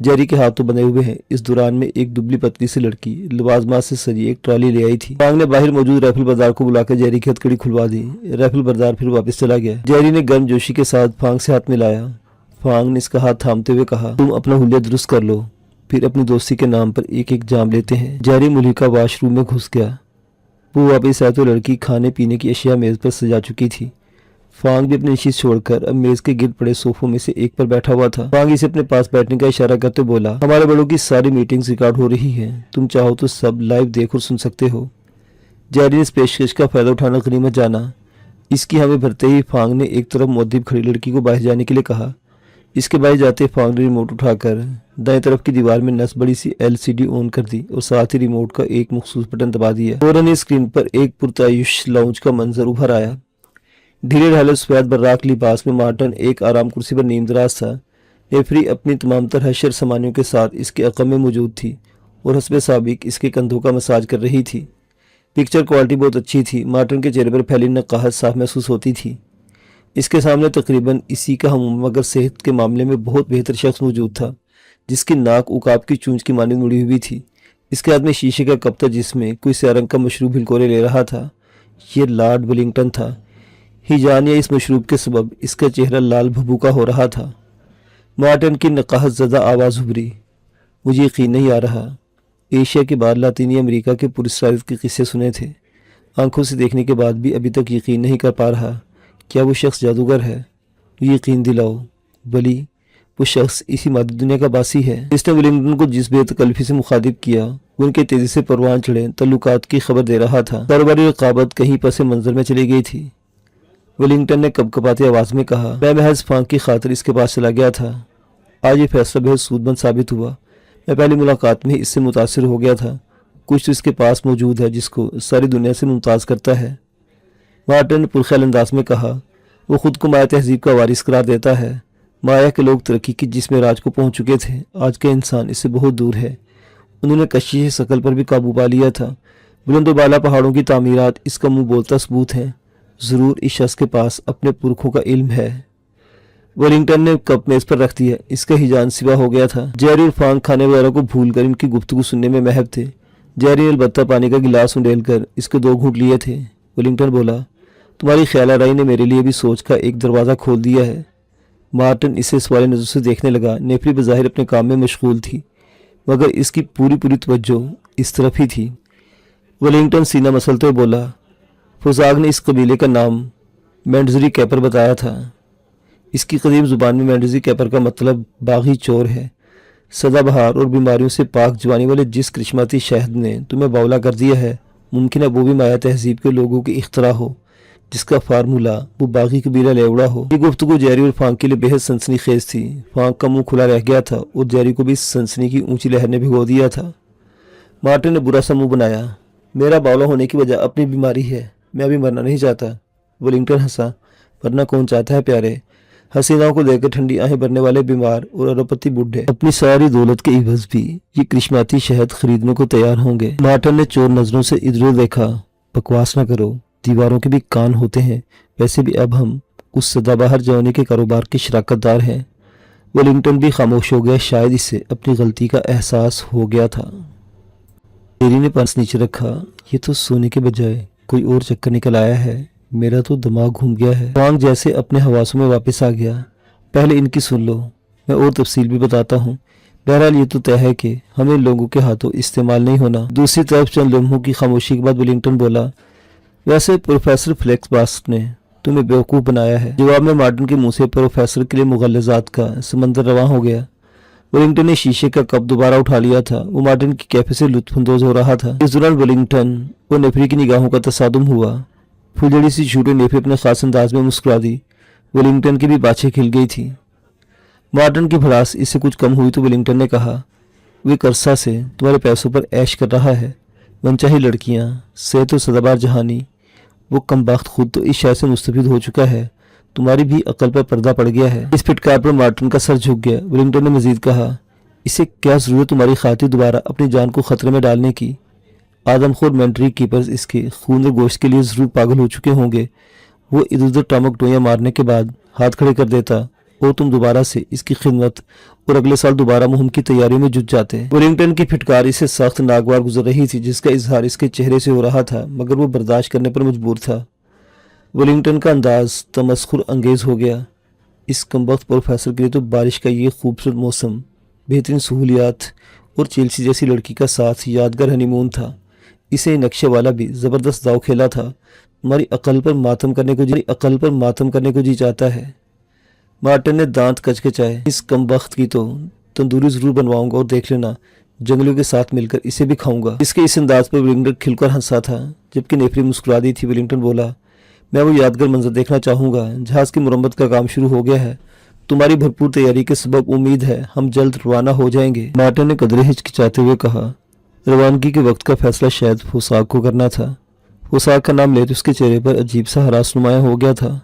جیری کے ہاتھ تو بندھے ہوئے ہیں۔ اس دوران میں ایک دبلی پتلی سی لڑکی لوازمات سے سجی ایک ٹرالی لے آئی تھی۔ فانگ نے باہر موجود رائفل بردار کو بلا کر جیری کی ہتھکڑی کھلوا دی۔ رائفل بردار پھر واپس چلا گیا۔ جیری نے گرم جوشی کے ساتھ فانگ سے ہاتھ ملایا۔ فانگ نے اس کا ہاتھ تھامتے ہوئے کہا، تم اپنا حلیہ درست کر لو، پھر اپنی دوستی کے نام پر ایک ایک جام لیتے ہیں۔ جیری ملحقہ واش روم میں گھس گیا۔ وہ واپس آئے تو لڑکی کھانے پینے کی اشیاء میز پر سجا چکی تھی۔ فانگ بھی اپنی نشست چھوڑ کر اب میز کے گرد پڑے صوفوں میں سے ایک پر بیٹھا ہوا تھا۔ فانگ اسے اپنے پاس بیٹھنے کا اشارہ کرتے بولا، ہمارے بڑوں کی ساری میٹنگز ریکارڈ ہو رہی ہیں، تم چاہو تو سب لائیو دیکھ اور سن سکتے ہو۔ جیری نے اس پیشکش کا فائدہ اٹھانا غنیمت جانا۔ اس کی ہمیں بھرتے ہی فانگ نے ایک طرف مؤدب کھڑی لڑکی کو باہر جانے کے لیے کہا۔ اس کے باہر جاتے فانگ نے ریموٹ اٹھا کر دائیں طرف کی دیوار میں نصب بڑی سی LCD آن کر دی اور ساتھ ہی ریموٹ کا ایک مخصوص بٹن دبا دیا۔ فوراً اسکرین پر ایک پرتعیش لاؤنج کا منظر ابھر آیا۔ ڈھیلے ڈھالے سفید براق لباس میں مارٹن ایک آرام کرسی پر نیم دراز تھا۔ نیفری اپنی تمام تر حشر سامانیوں کے ساتھ اس کے عقب میں موجود تھی اور حسب سابق اس کے کندھوں کا مساج کر رہی تھی۔ پکچر کوالٹی بہت اچھی تھی۔ مارٹن کے چہرے پر پھیلی نقاہت صاف محسوس ہوتی تھی۔ اس کے سامنے تقریباً اسی کا ہم مگر صحت کے معاملے میں بہت بہتر شخص موجود تھا، جس کی ناک عقاب کی چونچ کی مانند مڑی ہوئی تھی۔ اس کے ہاتھ میں شیشے کا کپ تھا جس میں کوئی سیاہ رنگ کا مشروب ہلکورے لے رہا تھا۔ یہ لارڈ ولنگٹن تھا۔ ہیجان یا اس مشروب کے سبب اس کا چہرہ لال بھبوکا ہو رہا تھا۔ مارٹن کی نقاہت زدہ آواز ابھری، مجھے یقین نہیں آ رہا۔ ایشیا کے بعد لاطینی امریکہ کے پراسرار کے قصے سنے تھے، آنکھوں سے دیکھنے کے بعد بھی ابھی تک یقین نہیں کر پا رہا۔ کیا وہ شخص جادوگر ہے؟ یقین دلاؤ بلی، وہ شخص اسی مادی دنیا کا باسی ہے۔ اس نے ولنگٹن کو جس بے تکلفی سے مخاطب کیا وہ ان کے تیزی سے پروان چڑھے تعلقات کی خبر دے رہا تھا۔ کاروباری رقابت کہیں پس منظر میں چلی گئی تھی۔ ولنگٹن نے کپکپاتی آواز میں کہا، میں محض فانگ کی خاطر اس کے پاس چلا گیا تھا۔ آج یہ فیصلہ بہت سود مند ثابت ہوا۔ میں پہلی ملاقات میں اس سے متاثر ہو گیا تھا۔ کچھ تو اس کے پاس موجود ہے جس کو ساری دنیا سے ممتاز کرتا ہے۔ مارٹن نے پرخیال انداز میں کہا، وہ خود کو مایا تہذیب کا وارث قرار دیتا ہے۔ مایا کے لوگ ترقی کی جس میں راج کو پہنچ چکے تھے، آج کا انسان اس سے بہت دور ہے۔ انہوں نے کشش ثقل پر بھی قابو پا لیا تھا۔ بلند و بالا پہاڑوں کی تعمیرات اس کا منہ بولتا ثبوت ہیں۔ ضرور اس شخص کے پاس اپنے پرکھوں کا علم ہے۔ ولنگٹن نے کپ میز پر رکھ دیا۔ اس کا ہیجان سوا ہو گیا تھا۔ جیری اور فانگ کھانے وغیرہ کو بھول کر ان کی گفتگو سننے میں محو تھے۔ جیری نے البتہ پانی کا گلاس انڈیل کر اس کے 2 گھونٹ لیے تھے۔ ولنگٹن بولا، تمہاری خیال آرائی نے میرے لیے بھی سوچ کا ایک دروازہ کھول دیا ہے۔ مارٹن اسے سوال نظر سے دیکھنے لگا۔ نیفری بظاہر اپنے کام میں مشغول تھی، مگر اس کی پوری توجہ اس طرف ہی تھی۔ ولنگٹن سینہ مسلتے ہوئے بولا، فوزاگ نے اس قبیلے کا نام مینڈزری کیپر بتایا تھا۔ اس کی قدیم زبان میں مینڈزری کیپر کا مطلب باغی چور ہے۔ سدا بہار اور بیماریوں سے پاک جوانی والے جس کرشماتی شہد نے تمہیں باولا کر دیا ہے، ممکن ہے وہ بھی مایا تہذیب کے لوگوں کی اختراع ہو، جس کا فارمولا وہ باغی قبیلہ لیوڑا ہو۔ یہ گفتگو جیری اور فانگ کے لیے بہت سنسنی خیز تھی۔ فانگ کا منہ کھلا رہ گیا تھا اور جیری کو بھی سنسنی کی اونچی لہر نے بھگو دیا تھا۔ مارٹن نے برا سا منہ بنایا، میرا باولا ہونے کی وجہ اپنی بیماری ہے، میں ابھی مرنا نہیں چاہتا۔ ولنگٹن ہنسا، مرنا کون چاہتا ہے پیارے؟ حسیناؤں کو دیکھ کر ٹھنڈی آہیں بھرنے والے بیمار اور اربپتی بڈھے اپنی ساری دولت کے عوض بھی یہ کرشماتی شہد خریدنے کو تیار ہوں گے۔ مارٹن نے چور نظروں سے ادھر ادھر دیکھا، بکواس نہ کرو، دیواروں کے بھی کان ہوتے ہیں، ویسے بھی اب ہم اس سدا باہر جوانی کے کاروبار کے شراکت دار ہیں۔ ولنگٹن بھی خاموش ہو گیا، شاید اسے اپنی غلطی کا احساس ہو گیا تھا۔ جیری نے پرس نیچے رکھا، یہ تو سونے کے بجائے کوئی اور چکر نکل آیا ہے، میرا تو دماغ گھوم گیا ہے۔ فانگ جیسے اپنے حواسوں میں واپس آ گیا، پہلے ان کی سن لو، میں اور تفصیل بھی بتاتا ہوں۔ بہرحال یہ تو طے ہے کہ ہمیں لوگوں کے ہاتھوں استعمال نہیں ہونا۔ دوسری طرف چند لمحوں کی خاموشی کے بعد ولنگٹن بولا، ویسے پروفیسر فلیکس باسٹ نے تمہیں بیوقوف بنایا ہے۔ جواب میں مارٹن کے منہ سے پروفیسر کے لیے مغلظات کا سمندر رواں ہو گیا۔ ولنگٹن نے شیشے کا کپ دوبارہ اٹھا لیا تھا۔ وہ مارٹن کی کیفے سے لطف اندوز ہو رہا تھا۔ اس دوران ولنگٹن اور نیفری کی نگاہوں کا تصادم ہوا۔ پھلجڑی سی چھوٹے نیفری اپنے خاص انداز میں مسکرا دی۔ ولنگٹن کی بھی باتیں کھل گئی تھی۔ مارٹن کی بھڑاس اس سے کچھ کم ہوئی تو ولنگٹن نے کہا، وہ ایک عرصہ سے تمہارے پیسوں پر عیش کر رہا ہے، منچاہی لڑکیاں، صحت و سدابار جہانی، وہ کمبخت خود تو اس شہر سے مستفید ہو چکا ہے، تمہاری بھی عقل پر پردہ پڑ گیا ہے۔ اس پھٹکار پر مارٹن کا سر جھک گیا۔ ولنگٹن نے مزید کہا، اسے کیا ضرورت تمہاری خاطر دوبارہ اپنی جان کو خطرے میں ڈالنے کی؟ آدم خور مینٹری کیپرز اس کے خون اور گوشت کے لیے ضرور پاگل ہو چکے ہوں گے۔ وہ ادھر ادھر ٹامک ٹوئیاں مارنے کے بعد ہاتھ کھڑے کر دیتا اور تم دوبارہ سے اس کی خدمت اور اگلے سال دوبارہ مہم کی تیاریوں میں جٹ جاتے۔ ویلنگٹن کی پھٹکار اسے سخت ناگوار گزر رہی تھی، جس کا اظہار اس کے چہرے سے ہو رہا تھا، مگر وہ برداشت کرنے پر مجبور تھا۔ ویلنگٹن کا انداز تمسخر انگیز ہو گیا۔ اس کمبخت پروفیسر کے لیے تو بارش کا یہ خوبصورت موسم، بہترین سہولیات اور چیلسی جیسی لڑکی کا ساتھ یادگار ہنی مون تھا۔ اسے نقشے والا بھی زبردست داؤ کھیلا تھا۔ تمہاری عقل پر ماتم کرنے کو جی چاہتا ہے۔ مارٹن نے دانت کچکچائے۔ اس کمبخت کی تو تندوری ضرور بنواؤں گا اور دیکھ لینا، جنگلیوں کے ساتھ مل کر اسے بھی کھاؤں گا۔ اس کے اس انداز پر ویلنگٹن کھل کر ہنسا تھا، جبکہ نیفری مسکرا دی تھی۔ ویلنگٹن بولا، میں وہ یادگار منظر دیکھنا چاہوں گا۔ جہاز کی مرمت کا کام شروع ہو گیا ہے۔ تمہاری بھرپور تیاری کے سبب امید ہے ہم جلد روانہ ہو جائیں گے۔ مارٹن نے قدرے ہچکچاتے ہوئے کہا۔ روانگی کے وقت کا فیصلہ شاید فوساک کو کرنا تھا۔ فوساک کا نام لیتے اس کے چہرے پر عجیب سا ہراس نمایاں ہو گیا تھا۔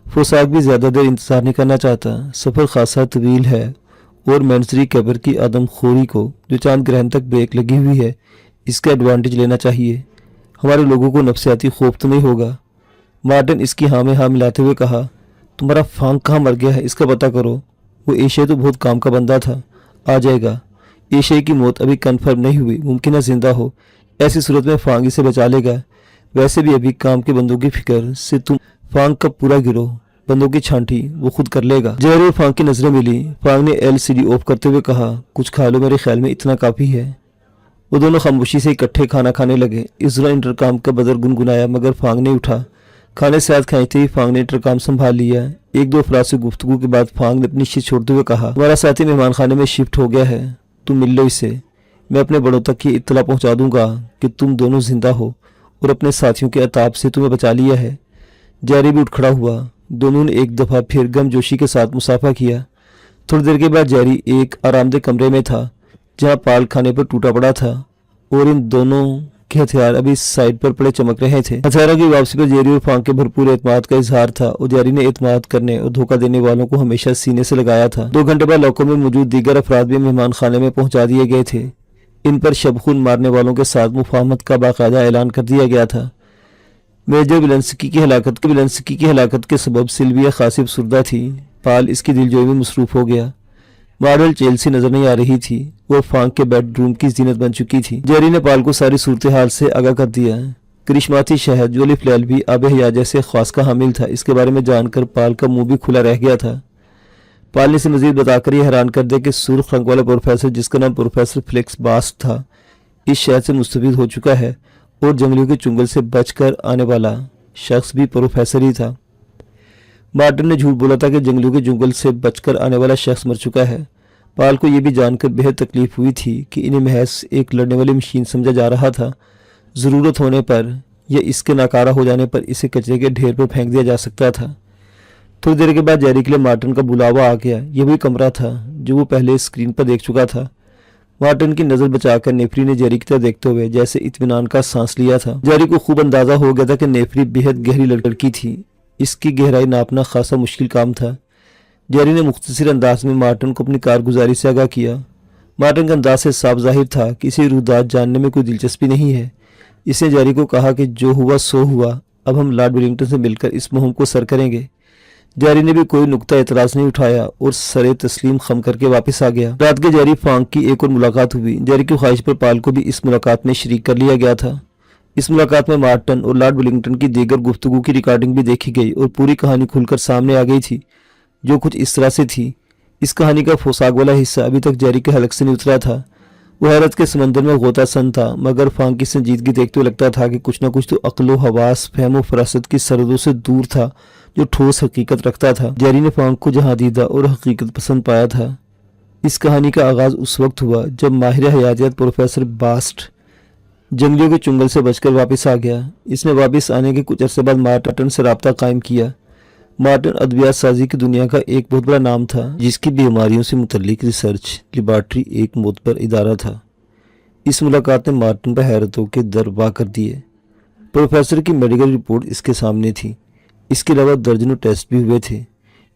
فوساک بھی زیادہ دیر انتظار نہیں کرنا چاہتا۔ سفر خاصا طویل ہے اور مینسری کیبر کی آدم خوری کو جو چاند گرہن تک بریک لگی ہوئی ہے، اس کا ایڈوانٹیج لینا چاہیے۔ ہمارے لوگوں کو نفسیاتی خوف تو نہیں ہوگا؟ مارٹن اس کی ہاں میں ہاں ملاتے ہوئے کہا۔ تمہارا فانگ کہاں مر گیا ہے، اس کا پتہ کرو۔ وہ ایشیائی تو بہت کام کا بندہ تھا، آ جائے گا۔ ایشیائی کی موت ابھی کنفرم نہیں ہوئی، ممکن ہے زندہ ہو۔ ایسی صورت میں فانگ اسے بچا لے گا۔ ویسے بھی ابھی کام کے بندوں کی فکر سے تم فانگ کا پورا گروہ بندوں کی چھانٹی وہ خود کر لے گا۔ جیری اور فانگ کی نظریں ملی۔ فانگ نے LCD آف کرتے ہوئے کہا، کچھ کھا لو، میرے خیال میں اتنا کافی ہے۔ وہ دونوں خاموشی سے اکٹھے کھانا کھانے لگے۔ اس دوران انٹرکام کا بدر گنگنایا، مگر فانگ نہیں اٹھا۔ کھانے سے ہاتھ کھینچتے ہی فانگ نے انٹرکام سنبھال لیا۔ ایک دو افراد سے گفتگو کے بعد فانگ نے اپنی شفٹ چھوڑتے ہوئے کہا، تمہارا ساتھی مہمان خانے میں شفٹ ہو گیا ہے، تم مل لو اس سے۔ میں اپنے بڑوں تک یہ اطلاع پہنچا دوں گا کہ تم دونوں زندہ ہو اور اپنے ساتھیوں کے عطاب سے تمہیں بچا لیا ہے۔ جیری بھی اٹھ کھڑا ہوا۔ دونوں نے ایک دفعہ پھر گم جوشی کے ساتھ مصافحہ کیا۔ تھوڑی دیر کے بعد جیری ایک آرام دہ کمرے میں تھا، جہاں پال کھانے پر ٹوٹا پڑا تھا اور ان دونوں کے ہتھیار ابھی سائڈ پر پڑے چمک رہے تھے۔ ہتھیاروں کی واپسی پر جیری اور فانگ کے بھرپور اعتماد کا اظہار تھا، اور جیری نے اعتماد کرنے اور دھوکہ دینے والوں کو ہمیشہ سینے سے لگایا تھا۔ 2 گھنٹے بعد لاکوں میں موجود دیگر افراد بھی مہمان خانے میں پہنچا دیے گئے تھے۔ ان پر شب خون مارنے والوں کے ساتھ مفاہمت کا باقاعدہ اعلان کر دیا گیا تھا۔ میجر ولنسکی کی ہلاکت کے سبب سلویا خاصی افسردہ تھی۔ پال اس کی دلجوئی میں مصروف ہو گیا۔ ماڈل چیلسی نظر نہیں آ رہی تھی، وہ فانگ کے بیڈ روم کی زینت بن چکی تھی۔ جیری نے پال کو ساری صورتحال سے آگاہ کر دیا۔ کرشماتی شہد جو علی فلیل بھی آب حیات جیسے خواص کا حامل تھا، اس کے بارے میں جان کر پال کا منہ بھی کھلا رہ گیا تھا۔ پال نے اسے مزید بتا کر یہ حیران کر دیا کہ سرخ رنگ والا پروفیسر، جس کا نام پروفیسر فلیکس باسٹ تھا، اس شہر سے مستفید ہو چکا ہے، اور جنگلیوں کے چنگل سے بچ کر آنے والا شخص بھی پروفیسر ہی تھا۔ مارٹن نے جھوٹ بولا تھا کہ جنگلیوں کے جنگل سے بچ کر آنے والا شخص مر چکا ہے۔ پال کو یہ بھی جان کر بہت تکلیف ہوئی تھی کہ انہیں محض ایک لڑنے والی مشین سمجھا جا رہا تھا۔ ضرورت ہونے پر یا اس کے ناکارہ ہو جانے پر اسے کچرے کے ڈھیر پر پھینک دیا جا سکتا تھا۔ تھوڑی دیر کے بعد جیری کے لیے مارٹن کا بلاوا آ گیا۔ یہ وہی کمرہ تھا جو وہ پہلے اسکرین پر دیکھ چکا تھا۔ مارٹن کی نظر بچا کر نیفری نے جیری کی طرف دیکھتے ہوئے جیسے اطمینان کا سانس لیا تھا۔ جیری کو خوب اندازہ ہو گیا تھا کہ نیفری بہت گہری لڑکی تھی، اس کی گہرائی ناپنا خاصا مشکل کام تھا۔ جیری نے مختصر انداز میں مارٹن کو اپنی کارگزاری سے آگاہ کیا۔ مارٹن کا انداز سے صاف ظاہر تھا کہ اسے رودات جاننے میں کوئی دلچسپی نہیں ہے۔ اس نے جیری کو کہا کہ جو ہوا سو ہوا، اب ہم لارڈ ویلنگٹن سے مل کر اس مہم کو سر کریں گے۔ جیری نے بھی کوئی نقطہ اعتراض نہیں اٹھایا اور سر تسلیم خم کر کے واپس آ گیا۔ رات کے جیری فانگ کی ایک اور ملاقات ہوئی۔ جیری کی خواہش پر پال کو بھی اس ملاقات میں شریک کر لیا گیا تھا۔ اس ملاقات میں مارٹن اور لارڈ ویلنگٹن کی دیگر گفتگو کی ریکارڈنگ بھی دیکھی گئی اور پوری کہانی کھل کر سامنے آ گئی تھی، جو کچھ اس طرح سے تھی۔ اس کہانی کا فوساک والا حصہ ابھی تک جیری کے حلق سے نہیں اترا تھا۔ وہ حیرت کے سمندر میں غوطہ سن تھا، مگر فانگ کی سنجیدگی دیکھتے ہوئے لگتا تھا کہ کچھ نہ کچھ تو عقل و حواس، فہم و فراست کی سرحدوں سے دور تھا جو ٹھوس حقیقت رکھتا تھا۔ جیری نے فانگ کو جہاں دیدہ اور حقیقت پسند پایا تھا۔ اس کہانی کا آغاز اس وقت ہوا جب ماہر حیاتیات پروفیسر باسٹ جنگلیوں کے چنگل سے بچ کر واپس آ گیا۔ اس نے واپس آنے کے کچھ عرصے بعد مارٹن سے رابطہ قائم کیا۔ مارٹن ادویات سازی کی دنیا کا ایک بہت بڑا نام تھا، جس کی بیماریوں سے متعلق ریسرچ لیبارٹری ایک معتبر ادارہ تھا۔ اس ملاقات نے مارٹن پر حیرتوں کے در وا کر دیے۔ پروفیسر کی میڈیکل رپورٹ اس کے سامنے تھی۔ اس کے علاوہ درجنوں ٹیسٹ بھی ہوئے تھے،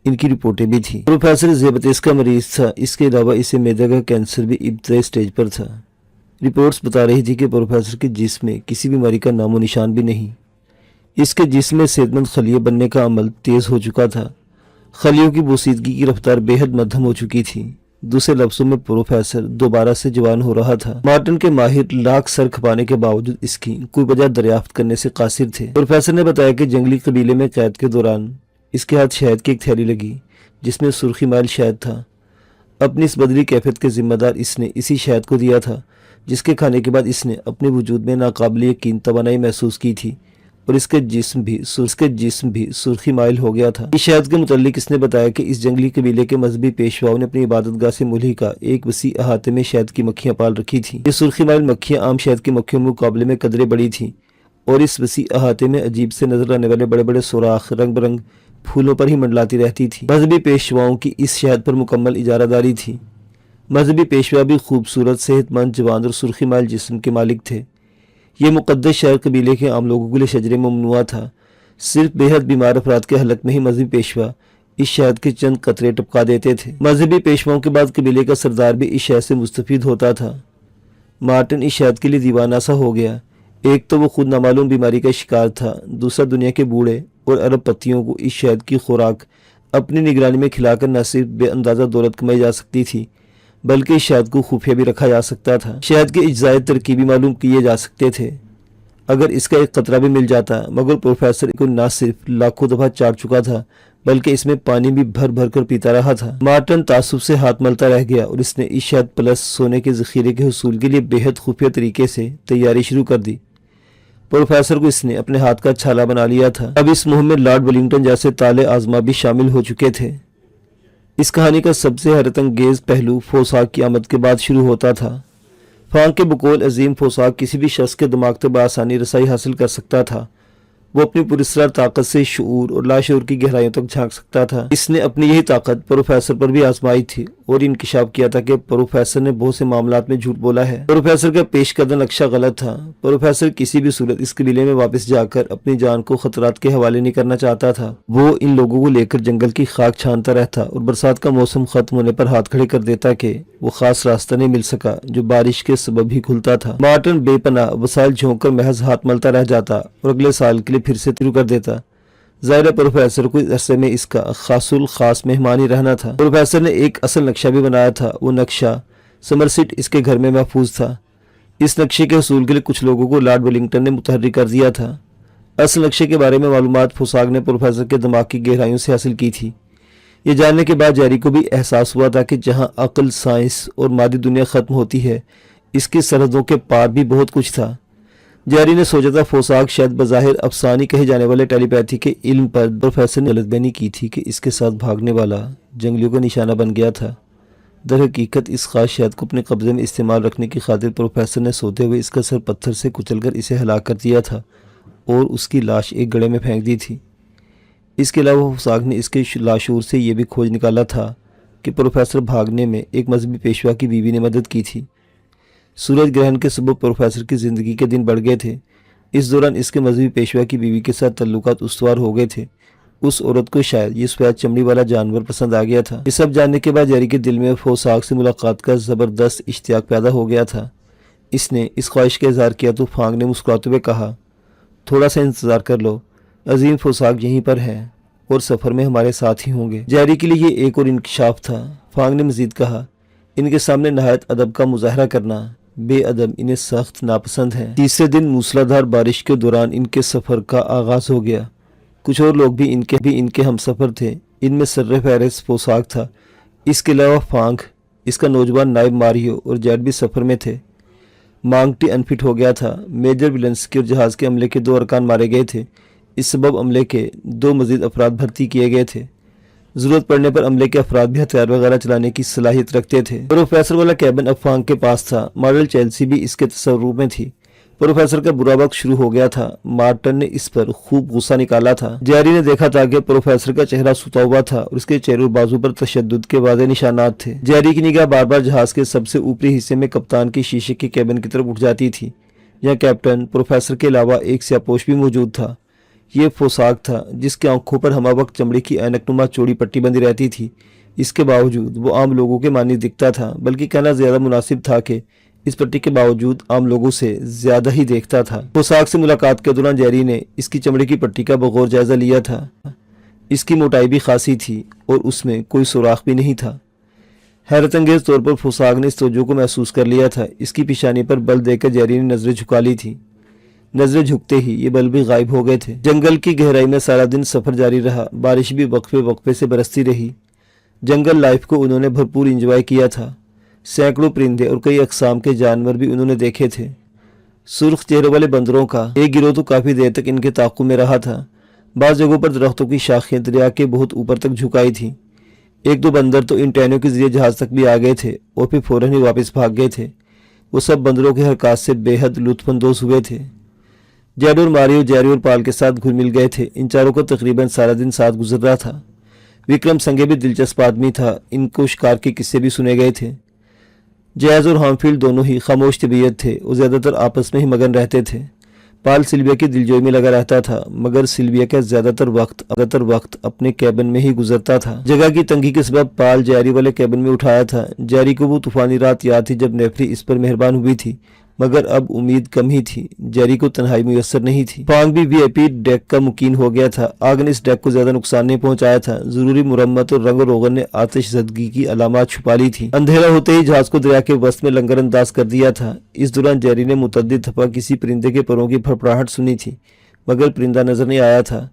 ان کی رپورٹیں بھی تھیں۔ پروفیسر ذیابیطس کا مریض تھا، اس کے علاوہ اسے معدے کا کینسر بھی ابتدائی سٹیج پر تھا۔ رپورٹس بتا رہی تھی کہ پروفیسر کے جسم میں کسی بیماری کا نام و نشان بھی نہیں۔ اس کے جسم میں صحت مند خلیے بننے کا عمل تیز ہو چکا تھا۔ خلیوں کی بوسیدگی کی رفتار بے حد مدھم ہو چکی تھی۔ دوسرے لفظوں میں پروفیسر دوبارہ سے جوان ہو رہا تھا۔ مارٹن کے ماہر لاکھ سر کھپانے کے باوجود اس کی کوئی وجہ دریافت کرنے سے قاصر تھے۔ پروفیسر نے بتایا کہ جنگلی قبیلے میں قید کے دوران اس کے ہاتھ شہد کی ایک تھیلی لگی جس میں سرخی مائل شہد تھا۔ اپنی اس بدلی کیفیت کے ذمہ دار اس نے اسی شہد کو دیا تھا جس کے کھانے کے بعد اس نے اپنے وجود میں ناقابل یقین توانائی محسوس کی تھی اور اس کے جسم بھی سرخی مائل ہو گیا تھا۔ اس شہد کے متعلق اس نے بتایا کہ اس جنگلی قبیلے کے مذہبی پیشواؤں نے اپنی عبادت گاہ سے ملحقہ ایک وسیع احاطے میں شہد کی مکھیاں پال رکھی تھیں۔ یہ سرخی مائل مکھیاں عام شہد کی مکھیوں کے مقابلے میں قدرے بڑی تھیں اور اس وسیع احاطے میں عجیب سے نظر آنے والے بڑے بڑے سوراخ رنگ برنگ پھولوں پر ہی منڈلاتی رہتی تھی۔ مذہبی پیشواؤں کی اس شہد پر مکمل اجارہ داری تھی۔ مذہبی پیشوا بھی خوبصورت، صحت مند، جوان اور سرخی مائل جسم کے مالک تھے۔ یہ مقدس شہر قبیلے کے عام لوگوں کے لیے شجر ممنوعہ تھا۔ صرف بے حد بیمار افراد کے حلق میں ہی مذہبی پیشوا اس شہد کے چند قطرے ٹپکا دیتے تھے۔ مذہبی پیشواؤں کے بعد قبیلے کا سردار بھی اس شہد سے مستفید ہوتا تھا۔ مارٹن اس شہد کے لیے دیوانہ سا ہو گیا۔ ایک تو وہ خود نامعلوم بیماری کا شکار تھا، دوسرا دنیا کے بوڑھے اور ارب پتیوں کو اس شہد کی خوراک اپنی نگرانی میں کھلا کر نہ صرف بے اندازہ دولت کمائی جا سکتی تھی بلکہ اس شہد کو خفیہ بھی رکھا جا سکتا تھا۔ شہد کے اجزائے ترکیبی معلوم کیے جا سکتے تھے اگر اس کا ایک قطرہ بھی مل جاتا، مگر پروفیسر کو نہ صرف لاکھوں دفعہ چاٹ چکا تھا بلکہ اس میں پانی بھی بھر بھر کر پیتا رہا تھا۔ مارٹن تعصب سے ہاتھ ملتا رہ گیا اور اس نے اس شہد پلس سونے کے ذخیرے کے حصول کے لیے بے حد خفیہ طریقے سے تیاری شروع کر دی۔ پروفیسر کو اس نے اپنے ہاتھ کا چھالا بنا لیا تھا۔ اب اس مہم میں لارڈ ولنگٹن جیسے تالے آزما بھی شامل ہو چکے تھے۔ اس کہانی کا سب سے حیرت انگیز پہلو فوساک کی آمد کے بعد شروع ہوتا تھا۔ فانگ کے بقول عظیم فوساک کسی بھی شخص کے دماغ تک بآسانی رسائی حاصل کر سکتا تھا۔ وہ اپنی پراسرار طاقت سے شعور اور لاشعور کی گہرائیوں تک جھانک سکتا تھا۔ اس نے اپنی یہی طاقت پروفیسر پر بھی آزمائی تھی اور انکشاف کیا تھا کہ پروفیسر نے بہت سے معاملات میں جھوٹ بولا ہے۔ پروفیسر کا پیش کردہ نقشہ غلط تھا۔ پروفیسر کسی بھی صورت اس قبیلے میں واپس جا کر اپنی جان کو خطرات کے حوالے نہیں کرنا چاہتا تھا۔ وہ ان لوگوں کو لے کر جنگل کی خاک چھانتا رہتا اور برسات کا موسم ختم ہونے پر ہاتھ کھڑے کر دیتا کہ وہ خاص راستہ نہیں مل سکا جو بارش کے سبب ہی کھلتا تھا۔ مارٹن بے پناہ وسائل جھونک کر محض ہاتھ ملتا رہ جاتا اور اگلے سال کے لیے پھر سے شروع کر دیتا۔ ظاہر ہے پروفیسر کو اس عرصے میں اس کا خاص الخاص مہمان ہی رہنا تھا۔ پروفیسر نے ایک اصل نقشہ بھی بنایا تھا۔ وہ نقشہ سمرسیٹ اس کے گھر میں محفوظ تھا۔ اس نقشے کے حصول کے لیے کچھ لوگوں کو لارڈ ولنگٹن نے متحرک کر دیا تھا۔ اصل نقشے کے بارے میں معلومات فوساک نے پروفیسر کے دماغ کی گہرائیوں سے حاصل کی تھی۔ یہ جاننے کے بعد جیری کو بھی احساس ہوا تھا کہ جہاں عقل، سائنس اور مادی دنیا ختم ہوتی ہے، اس کی سرحدوں کے پار بھی بہت کچھ تھا۔ جیری نے سوچا تھا فوساک شاید بظاہر افسانی کہے جانے والے ٹیلی پیتھی کے علم پر پروفیسر نے غلط بیانی کی تھی کہ اس کے ساتھ بھاگنے والا جنگلیوں کا نشانہ بن گیا تھا۔ در حقیقت اس خاص شہد کو اپنے قبضے میں استعمال رکھنے کی خاطر پروفیسر نے سوتے ہوئے اس کا سر پتھر سے کچل کر اسے ہلاک کر دیا تھا اور اس کی لاش ایک گڑھے میں پھینک دی تھی۔ اس کے علاوہ فوساک نے اس کے لاشعور سے یہ بھی کھوج نکالا تھا کہ پروفیسر بھاگنے میں ایک مذہبی پیشوا کی بیوی نے مدد کی تھی۔ سورج گرہن کے سبب پروفیسر کی زندگی کے دن بڑھ گئے تھے۔ اس دوران اس کے مذہبی پیشوا کی بیوی کے ساتھ تعلقات استوار ہو گئے تھے۔ اس عورت کو شاید یہ سفید چمڑی والا جانور پسند آ گیا تھا۔ یہ سب جاننے کے بعد جیری کے دل میں فوساک سے ملاقات کا زبردست اشتیاق پیدا ہو گیا تھا۔ اس نے اس خواہش کا اظہار کیا تو فانگ نے مسکراتے ہوئے کہا، تھوڑا سا انتظار کر لو، عظیم فوساک یہیں پر ہے اور سفر میں ہمارے ساتھ ہی ہوں گے۔ جیری کے لیے یہ ایک اور انکشاف تھا۔ فانگ نے مزید کہا، ان کے سامنے نہایت ادب کا مظاہرہ کرنا بے ادب انہیں سخت ناپسند ہے۔ تیسرے دن موسلادھار بارش کے دوران ان کے سفر کا آغاز ہو گیا۔ کچھ اور لوگ بھی ان کے ہم سفر تھے۔ ان میں سر فہرست فوساک تھا۔ اس کے علاوہ فانگ، اس کا نوجوان نائب ماریو اور جیٹ بھی سفر میں تھے۔ مانگٹی انفٹ ہو گیا تھا۔ میجر ولنسکی اور جہاز کے عملے کے 2 ارکان مارے گئے تھے۔ اس سبب عملے کے 2 مزید افراد بھرتی کیے گئے تھے۔ ضرورت پڑنے پر عملے کے افراد بھی ہتھیار وغیرہ چلانے کی صلاحیت رکھتے تھے۔ پروفیسر والا کیبن اب فانگ کے پاس تھا۔ ماڈل چیلسی بھی اس کے تصرف میں تھی۔ پروفیسر کا برا وقت شروع ہو گیا تھا۔ مارٹن نے اس پر خوب غصہ نکالا تھا۔ جیری نے دیکھا تھا کہ پروفیسر کا چہرہ ستا ہوا تھا اور اس کے چہرے اور بازو پر تشدد کے واضح نشانات تھے۔ جیری کی نگاہ بار بار جہاز کے سب سے اوپری حصے میں کپتان کی شیشے کے کیبن کی طرف اٹھ جاتی تھی، جہاں کیپٹن پروفیسر کے علاوہ ایک سیاہپوش بھی موجود تھا۔ یہ فوساک تھا جس کی آنکھوں پر ہمہ وقت چمڑے کی اینک نما چوڑی پٹی بندی رہتی تھی۔ اس کے باوجود وہ عام لوگوں کے مانند دکھتا تھا، بلکہ کہنا زیادہ مناسب تھا کہ اس پٹی کے باوجود عام لوگوں سے زیادہ ہی دیکھتا تھا۔ فوساک سے ملاقات کے دوران جیری نے اس کی چمڑے کی پٹی کا بغور جائزہ لیا تھا۔ اس کی موٹائی بھی خاصی تھی اور اس میں کوئی سوراخ بھی نہیں تھا۔ حیرت انگیز طور پر فوساگ نے اس توجہ کو محسوس کر لیا تھا۔ اس کی پیشانی پر بل دیکھ کر جیری نے نظریں جھکا لی تھی۔ نظریں جھکتے ہی یہ بل بھی غائب ہو گئے تھے۔ جنگل کی گہرائی میں سارا دن سفر جاری رہا۔ بارش بھی وقفے وقفے سے برستی رہی۔ جنگل لائف کو انہوں نے بھرپور انجوائے کیا تھا۔ سینکڑوں پرندے اور کئی اقسام کے جانور بھی انہوں نے دیکھے تھے۔ سرخ چہروں والے بندروں کا ایک گروہ تو کافی دیر تک ان کے تعاقب میں رہا تھا۔ بعض جگہوں پر درختوں کی شاخیں دریا کے بہت اوپر تک جھکائی تھیں۔ ایک دو بندر تو ان ٹہنیوں کے ذریعے جہاز تک بھی آ گئے تھے اور پھر فوراً ہی واپس بھاگ گئے تھے۔ وہ سب بندروں کے حرکات سے بے حد لطف اندوز ہوئے تھے۔ جیڈ اور ماریو جیری اور پال کے ساتھ گھل مل گئے تھے۔ ان چاروں کا تقریباً سارا دن ساتھ گزر رہا تھا۔ وکرم سنگے بھی دلچسپ آدمی تھا۔ ان کو شکار کے قصے بھی سنے گئے تھے۔ جیز اور ہامفیلڈ دونوں ہی خاموش طبیعت تھے اور زیادہ تر آپس میں ہی مگن رہتے تھے۔ پال سلویا کی دلجوئی میں لگا رہتا تھا مگر سلویا کا زیادہ تر وقت اپنے کیبن میں ہی گزرتا تھا۔ جگہ کی تنگی کے سبب پال جیری والے کیبن میں اٹھایا تھا۔ جیری کو وہ طوفانی رات یاد تھی جب نیفری اس پر مہربان ہوئی تھی مگر اب امید کم ہی تھی۔ جیری کو تنہائی میسر نہیں تھی۔ فانگ بھی وی آئی پی ڈیک کا مکین ہو گیا تھا۔ آگ نے اس ڈیک کو زیادہ نقصان نہیں پہنچایا تھا۔ ضروری مرمت اور رنگ و روغن نے آتش زدگی کی علامات چھپا لی تھی۔ اندھیرا ہوتے ہی جہاز کو دریا کے وسط میں لنگر انداز کر دیا تھا۔ اس دوران جیری نے متعدد دفعہ کسی پرندے کے پروں کی پھڑپڑاہٹ سنی تھی مگر پرندہ نظر نہیں آیا تھا۔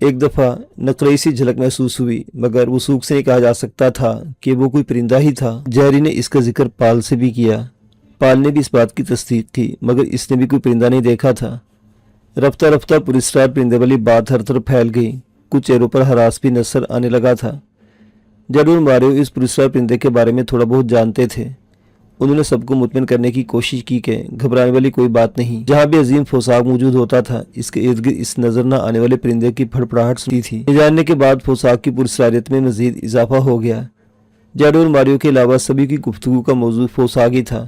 ایک دفعہ نقرئی سی جھلک محسوس ہوئی مگر وثوق سے نہیں کہا جا سکتا تھا کہ وہ کوئی پرندہ ہی تھا۔ جیری نے اس کا ذکر پال سے بھی کیا۔ پال نے بھی اس بات کی تصدیق کی مگر اس نے بھی کوئی پرندہ نہیں دیکھا تھا۔ رفتہ رفتہ پراسرار پرندے والی بات ہر طرف پھیل گئی۔ کچھ چہروں پر ہراس بھی نظر آنے لگا تھا۔ جیڈ اور ماریو اس پراسرار پرندے کے بارے میں تھوڑا بہت جانتے تھے۔ انہوں نے سب کو مطمئن کرنے کی کوشش کی کہ گھبرانے والی کوئی بات نہیں۔ جہاں بھی عظیم فوساگ موجود ہوتا تھا اس کے ارد گرد اس نظر نہ آنے والے پرندے کی پھڑپڑاہٹ سنی تھی۔ یہ جاننے کے بعد فوساگ کی پراسراریت میں مزید اضافہ ہو گیا۔ جیڈ اور ماریو کے علاوہ سبھی کی گفتگو کا موضوع فوساگ ہی تھا۔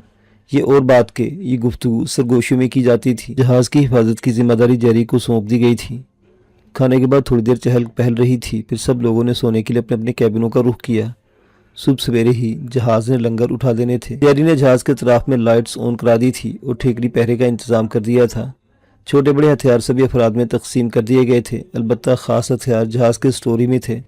یہ اور بات کہ یہ گفتگو سرگوشیوں میں کی جاتی تھی۔ جہاز کی حفاظت کی ذمہ داری جیری کو سونپ دی گئی تھی۔ کھانے کے بعد تھوڑی دیر چہل پہل رہی تھی پھر سب لوگوں نے سونے کے لیے اپنے اپنے کیبنوں کا رخ کیا۔ صبح سویرے ہی جہاز نے لنگر اٹھا دینے تھے۔ جیری نے جہاز کے اطراف میں لائٹس آن کرا دی تھی اور ٹھیکری پہرے کا انتظام کر دیا تھا۔ چھوٹے بڑے ہتھیار سبھی افراد میں تقسیم کر دیے گئے تھے۔ البتہ خاص ہتھیار جہاز کے اسٹور ہی میں تھے۔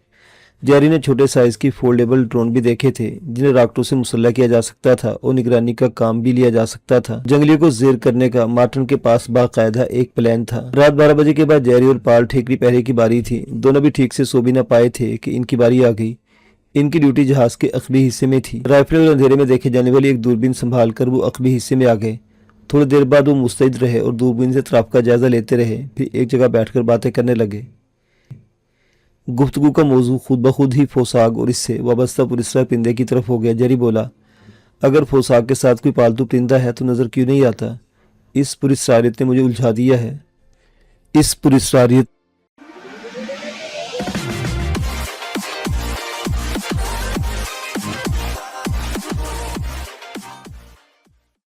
جیری نے چھوٹے سائز کی فولڈیبل ڈرون بھی دیکھے تھے جنہیں راکٹوں سے مسلح کیا جا سکتا تھا اور نگرانی کا کام بھی لیا جا سکتا تھا۔ جنگلیوں کو زیر کرنے کا مارٹن کے پاس باقاعدہ ایک پلان تھا۔ رات 12 بجے کے بعد جیری اور پال ٹھیکری پہرے کی باری تھی۔ دونوں بھی ٹھیک سے سو بھی نہ پائے تھے کہ ان کی باری آ گئی۔ ان کی ڈیوٹی جہاز کے عقبی حصے میں تھی۔ رائفل اور اندھیرے میں دیکھے جانے والی ایک دوربین سنبھال کر وہ عقبی حصے میں آ گئے۔ تھوڑی دیر بعد وہ مستعد رہے اور دوربین سے اطراف کا جائزہ لیتے رہے پھر ایک جگہ بیٹھ کر باتیں کرنے لگے۔ گفتگو کا موضوع خود بخود ہی فوساگ اور اس سے وابستہ پراسرار پرندے کی طرف ہو گیا۔ جیری بولا، اگر فوساگ کے ساتھ کوئی پالتو پرندہ ہے تو نظر کیوں نہیں آتا؟ اس پراسراریت نے مجھے الجھا دیا ہے۔ اس پراسراریت